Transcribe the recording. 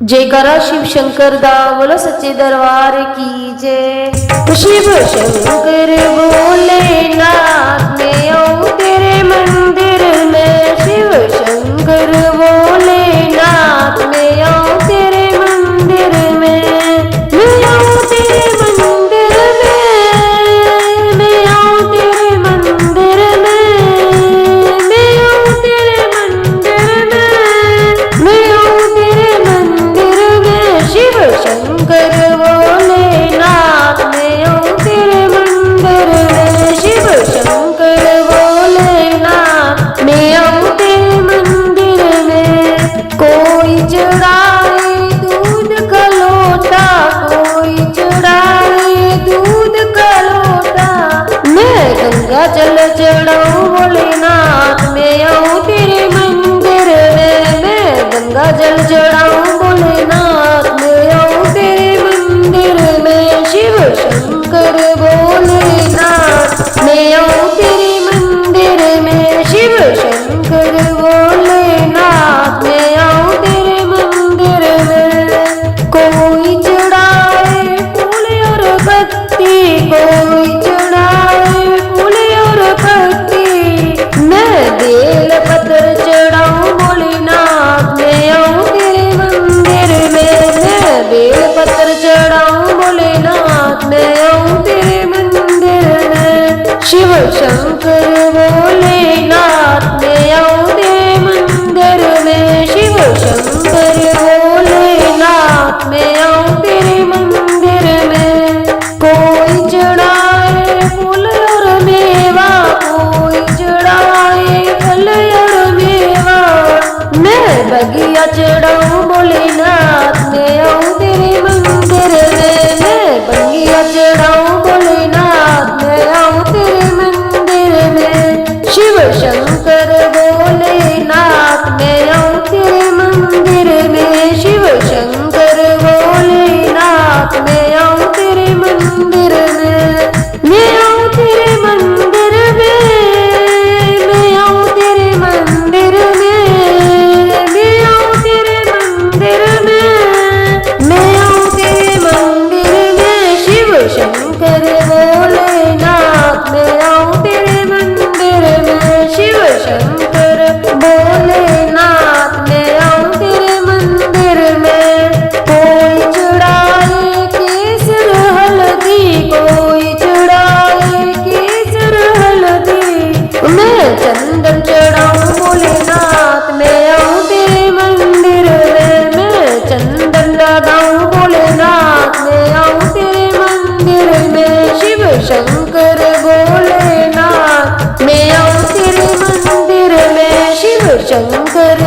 जयकारा शिव शंकर दा बोलो सच्चे दरबार की जय। शिव शंकर भोलेनाथ मैं आऊं तेरे मंदिर में, शिव शंकर भोलेनाथ मैं आऊं तेरे मंदिर में, मैं आऊं तेरे मंदिर में, मैं आऊं तेरे मंदिर में, मैं आऊं तेरे मंदिर में, मैं आऊं तेरे मंदिर में। शिव शंकर भोलेनाथ मैं आऊं तेरे मंदिर में, शिव शंकर भोलेनाथ मैं आऊं तेरे मंदिर में। कोई चढ़ाए दूध का लोटा, कोई चढ़ाए दूध का लोटा, मैं गंगा जल चढ़ाऊं भोलेनाथ मैं आऊं तेरे मंदिर में, मैं गंगा जल चढ़ाऊं भोलेनाथ मैं आऊं तेरे मंदिर में। शिव शंकर भोलेनाथ मैं आऊं तेरे मंदिर में, शिव शंकर भोलेनाथ मैं आऊं तेरे मंदिर में। कोई चढ़ाए फूल और पत्ती, कोई चढ़ाए फूल और पत्ती, मैं बेल पत्र चढ़ाऊं भोलेनाथ मैं आऊं तेरे मंदिर में, मैं बेल पत्र चढ़ाऊं भोलेनाथ मैं आऊं तेरे मंदिर में। शिव शंकर भोलेनाथ मैं आऊं तेरे मंदिर में, शिव शंकर भोलेनाथ मैं आऊं तेरे मंदिर में। कोई चढ़ाए फूल और मेवा, कोई चढ़ाए फल और मेवा, मैं बगिया चढ़ाऊं भोलेनाथ मैं आऊं तेरे मंदिर में, मैं बगिया चढ़ाऊं भोलेनाथ मैं आऊं तेरे मंदिर में। शिव शंकर भोलेनाथ मैं आऊं तेरे मंदिर में, शिव शंकर भोलेनाथ मैं आऊं तेरे मंदिर में, मैं आऊं तेरे मंदिर में, मैं आऊं तेरे मंदिर में, मैं आऊं तेरे मंदिर में, मैं आऊं तेरे मंदिर में। शिव शंकर भोलेनाथ मैं आऊं तेरे मंदिर में, शिव शंकर भोलेनाथ मैं आऊं तेरे मंदिर में। कोई चढ़ाए केसर हल्दी, कोई चढ़ाए केसर हल्दी, मैं चंदन चढ़ाऊं भोलेनाथ मैं आऊं तेरे मंदिर में, मैं चंदन लगाऊं भोलेनाथ मैं आऊं तेरे मंदिर में। शिव शंकर भोलेनाथ मैं आऊं तेरे मंदिर में, शिव शंकर